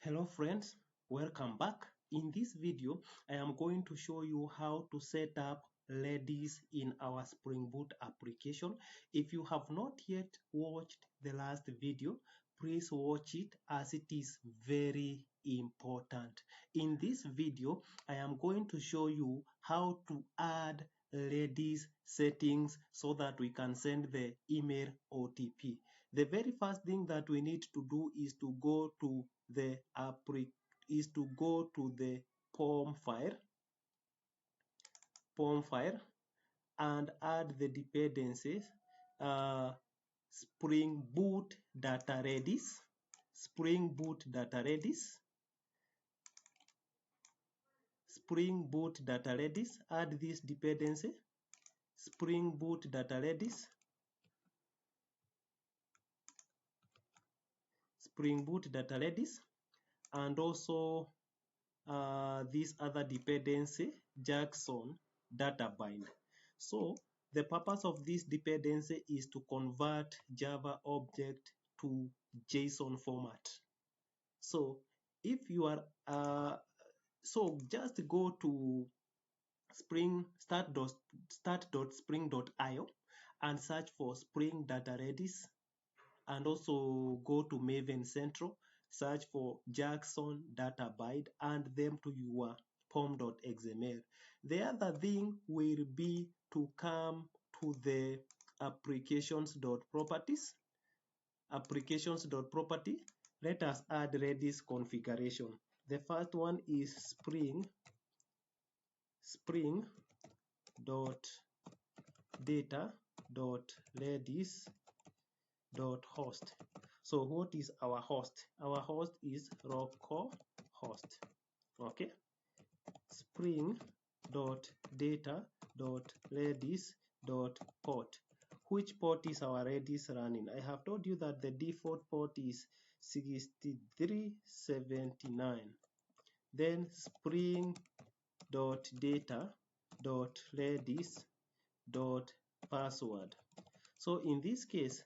Hello friends, welcome back. In this video, I am going to show you how to set up Redis in our Spring Boot application. If you have not yet watched the last video, please watch it as it is very important. In this video, I am going to show you how to add Redis settings so that we can send the email OTP. The very first thing that we need to do is to go to the POM file and add the dependencies Spring Boot Data Redis, Spring Boot Data Redis, Spring Boot Data Redis. Add this dependency, Spring Boot Data Redis, Spring Boot Data Redis, and also this other dependency, Jackson data bind. So the purpose of this dependency is to convert Java object to JSON format. So if you are so just go to start.spring.io and search for Spring Data Redis, and also go to Maven Central, search for Jackson data bind, and then to your pom.xml. The other thing will be to come to the applications.properties. Applications.property. Let us add Redis configuration. The first one is spring.data.redis.host. So what is our host? Our host is localhost. Okay. Spring.data.redis.port. Which port is our Redis running? I have told you that the default port is 6379. Then spring.data.redis.password. So in this case,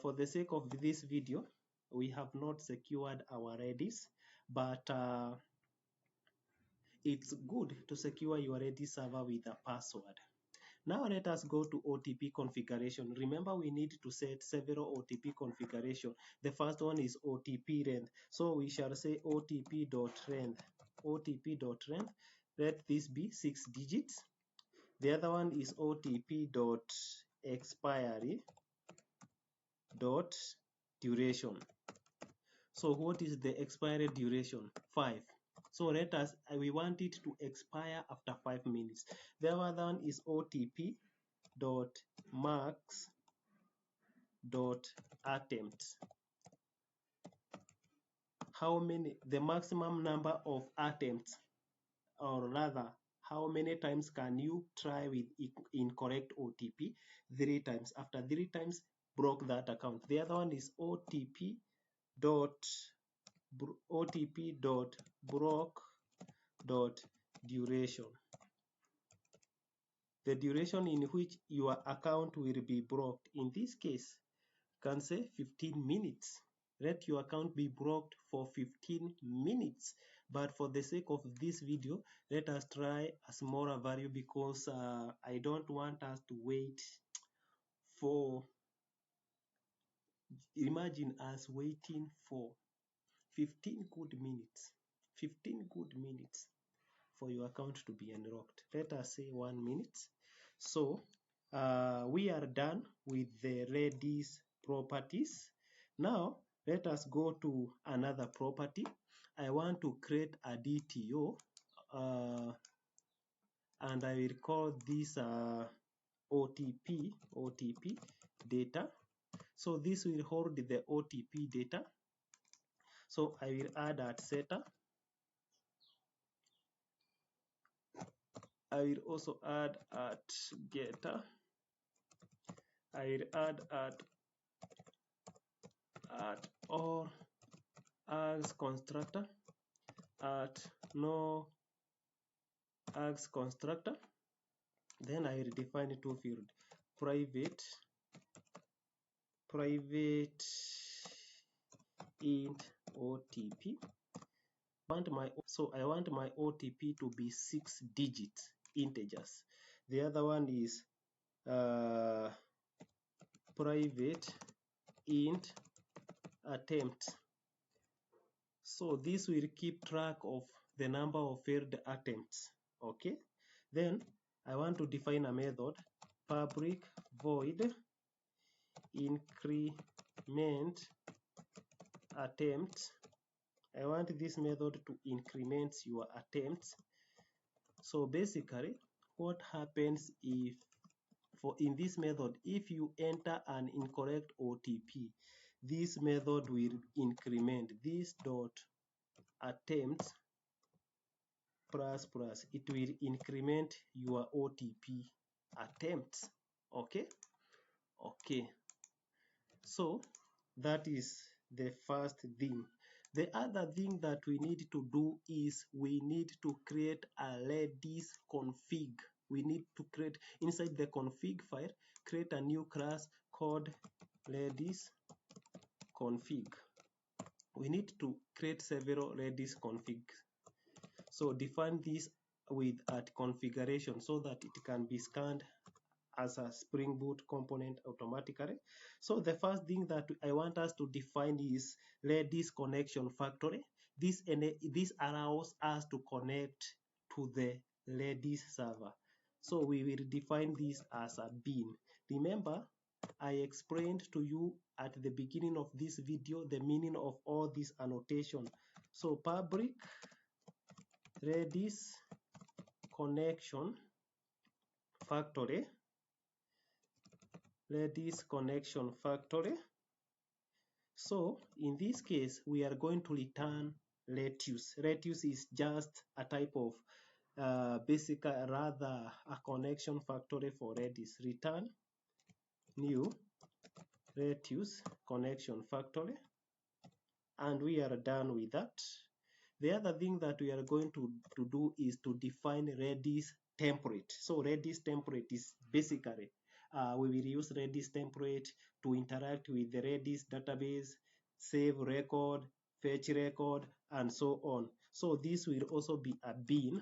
for the sake of this video, we have not secured our Redis, but it's good to secure your Redis server with a password. Now let us go to OTP configuration. Remember, we need to set several OTP configuration. The first one is OTP length. So we shall say OTP.length. OTP.length. Let this be 6 digits. The other one is OTP.expiry.duration. So what is the expiry duration? 5. So we want it to expire after 5 minutes. The other one is OTP.max.attempt. The maximum number of attempts, or rather, how many times can you try with incorrect OTP? 3 times. After 3 times, block that account. The other one is OTP.block.duration. The duration in which your account will be blocked. In this case, you can say 15 minutes. Let your account be blocked for 15 minutes. But for the sake of this video, let us try a smaller value, because I don't want us to wait for, imagine us waiting for 15 good minutes. 15 good minutes for your account to be unlocked. Let us say 1 minute. So we are done with the Redis properties. Now let us go to another property. I want to create a DTO, and I will call this OTP data. So this will hold the OTP data. So I will add at setter. I will also add at getter. I will add at or as constructor, at no as constructor. Then I will define two fields, private int OTP. I want my OTP to be 6 digits integers. The other one is private int attempt. So this will keep track of the number of failed attempts. Okay. Then I want to define a method, public void increment attempt. I want this method to increment your attempts. So basically, what happens if, in this method, if you enter an incorrect OTP, this method will increment this dot attempt plus plus. It will increment your OTP attempts. Okay. So that is the first thing. The other thing that we need to do is we need to create a Redis config. We need to create, inside the config file, create a new class called Redis config. We need to create several Redis configs. So define this with at configuration so that it can be scanned as a Spring Boot component automatically. So the first thing that I want us to define is Redis connection factory. This allows us to connect to the Redis server. So we will define this as a bean. Remember, I explained to you at the beginning of this video the meaning of all this annotation. So public Redis connection factory, Redis connection factory. So in this case, we are going to return Redis. Redis is just a type of rather a connection factory for Redis. Return new Redis connection factory, and we are done with that. The other thing that we are going to do is to define Redis template. So Redis template is basically, we will use Redis template to interact with the Redis database, save record, fetch record, and so on. So this will also be a bean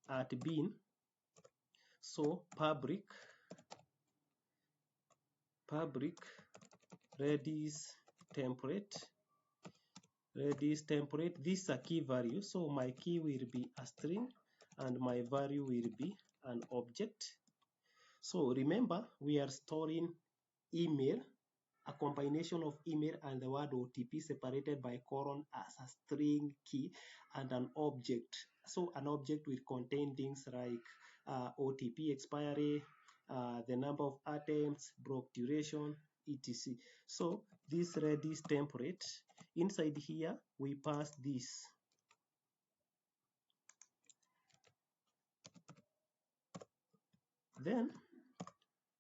at bean. So public Redis template. This is a key value, so my key will be a string and my value will be an object. So remember, we are storing email, a combination of email and the word OTP separated by colon as a string key and an object. So an object will contain things like OTP expiry, the number of attempts, block duration, etc. So this Redis template, inside here we pass this. Then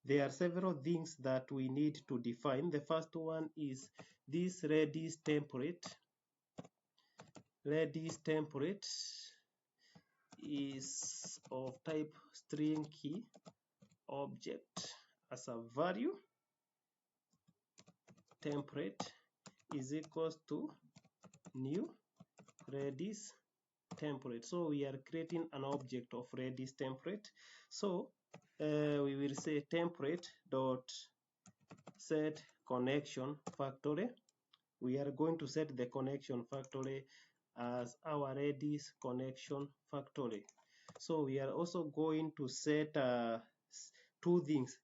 there are several things that we need to define. The first one is this Redis template. Redis template is of type string key object as a value. Template is equals to new Redis template. So we are creating an object of Redis template. So we will say template dot set connection factory. We are going to set the connection factory as our Redis connection factory. So we are also going to set two things,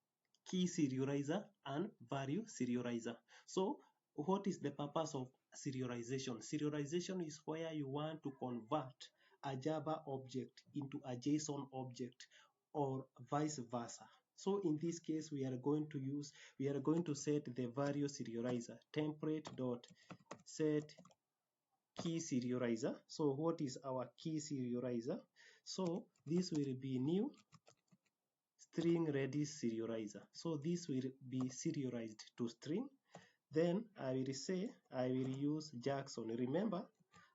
key serializer and value serializer. So what is the purpose of serialization? Serialization is where you want to convert a Java object into a JSON object or vice versa. So in this case, we are going to set the value serializer, template dot set key serializer. So what is our key serializer? So this will be new string Redis serializer. So this will be serialized to string. Then I will say I will use Jackson. Remember,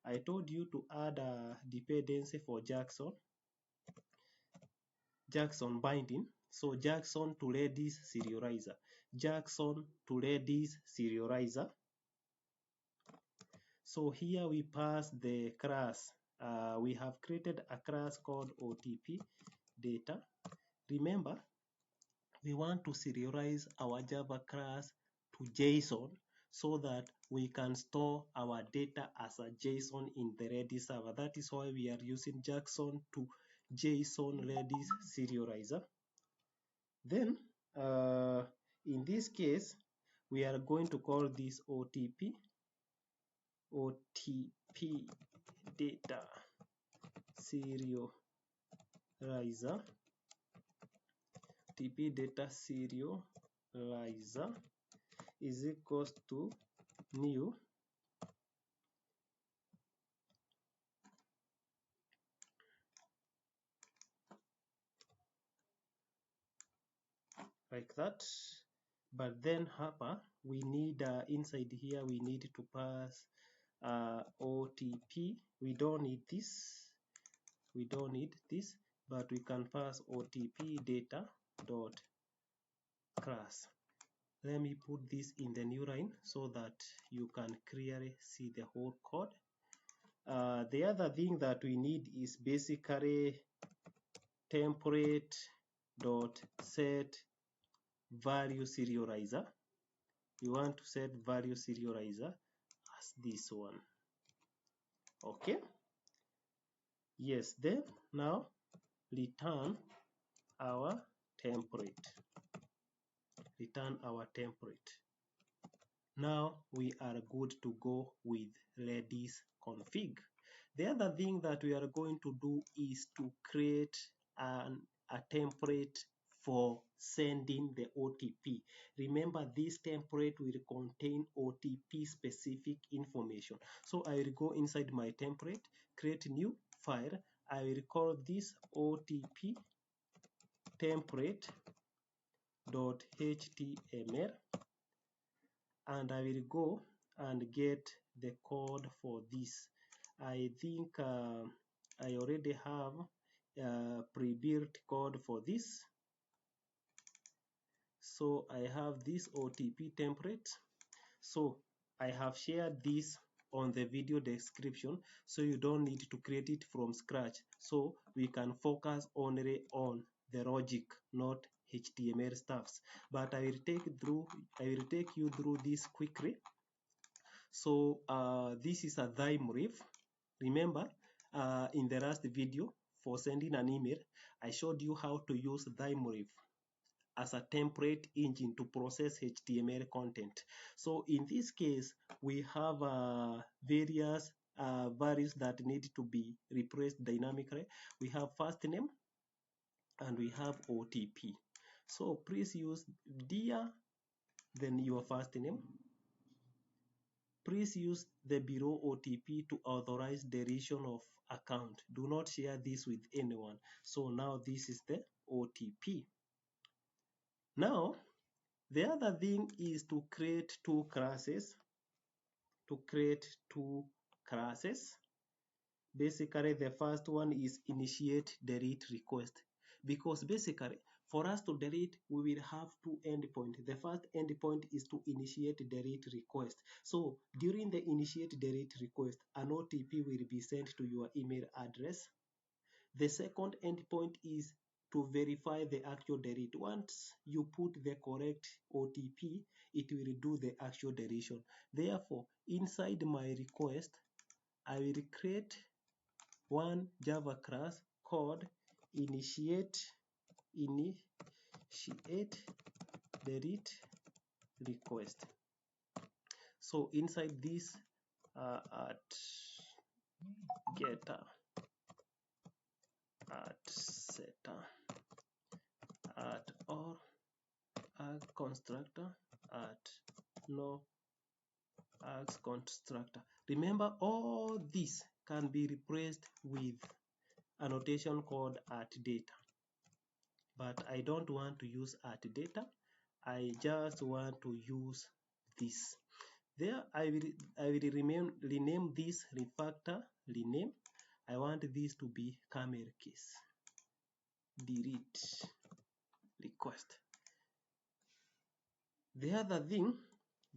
I told you to add a dependency for Jackson binding. So Jackson to Redis serializer. Jackson to Redis serializer. So here we pass the class. We have created a class called OTP data. Remember, we want to serialize our Java class to JSON so that we can store our data as a JSON in the Redis server. That is why we are using Jackson to JSON Redis serializer. Then, in this case, we are going to call this OTP data serializer. OTP data serializer is equals to new like that. But then hapa we need inside here we need to pass OTP. We don't need this, but we can pass OTP data dot class. Let me put this in the new line so that you can clearly see the whole code. The other thing that we need is basically template dot set value serializer. We want to set value serializer as this one. Okay, yes. Then now return our template. Now we are good to go with Redis config. The other thing that we are going to do is to create a template for sending the OTP. Remember, this template will contain OTP specific information. So I will go inside my template, create new file. I will call this OTP template.html, and I will go and get the code for this. I think I already have pre-built code for this. So I have this OTP template. So I have shared this on the video description, so you don't need to create it from scratch. So we can focus only on the logic, not HTML stuffs. But I will take you through this quickly. So this is a theme ref. Remember, in the last video for sending an email, I showed you how to use theme ref as a template engine to process HTML content. So in this case, we have various values that need to be replaced dynamically. We have first name and we have OTP. So please use dear, then your first name. Please use the below OTP to authorize deletion of account. Do not share this with anyone. So now this is the OTP. Now, the other thing is to create two classes. Basically, the first one is initiate delete request, because basically for us to delete, we will have two endpoints. The first endpoint is to initiate delete request. So during the initiate delete request, an OTP will be sent to your email address. The second endpoint is to verify the actual delete. Once you put the correct OTP, it will do the actual deletion. Therefore, inside my request, I will create one Java class called initiate delete request. So inside this at getter, at setter, at or arg constructor, at no args constructor. Remember, all this can be replaced with a notation called at data. But I don't want to use at data. I just want to use this. There I will rename this refactor rename. I want this to be camel case delete request. The other thing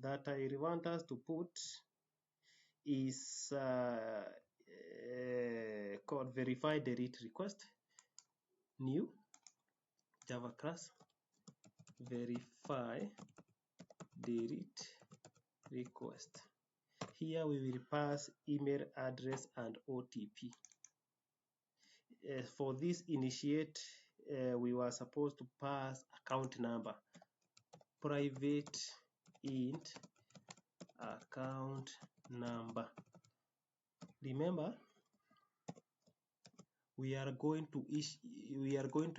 that I want us to put is called verify delete request. New Java class verify delete request. Here we will pass email address and OTP. For this initiate, we were supposed to pass account number, private int account number. Remember, we are going to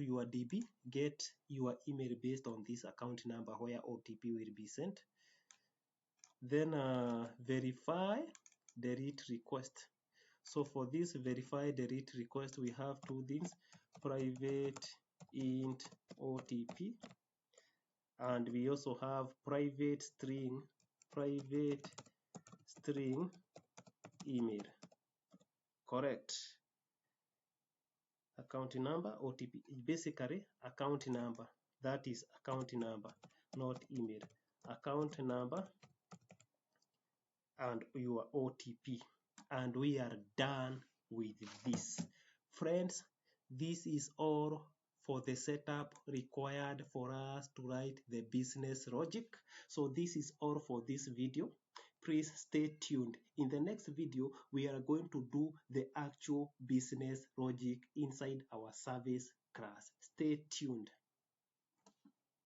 your DB, get your email based on this account number where OTP will be sent. Then verify delete request. So for this verify delete request, we have two things: private int OTP, and we also have private string email. Correct. Account number, OTP, basically account number. That is account number, not email. Account number and your OTP. And we are done with this. Friends, this is all for the setup required for us to write the business logic. So this is all for this video. Please stay tuned. In the next video, we are going to do the actual business logic inside our service class. Stay tuned.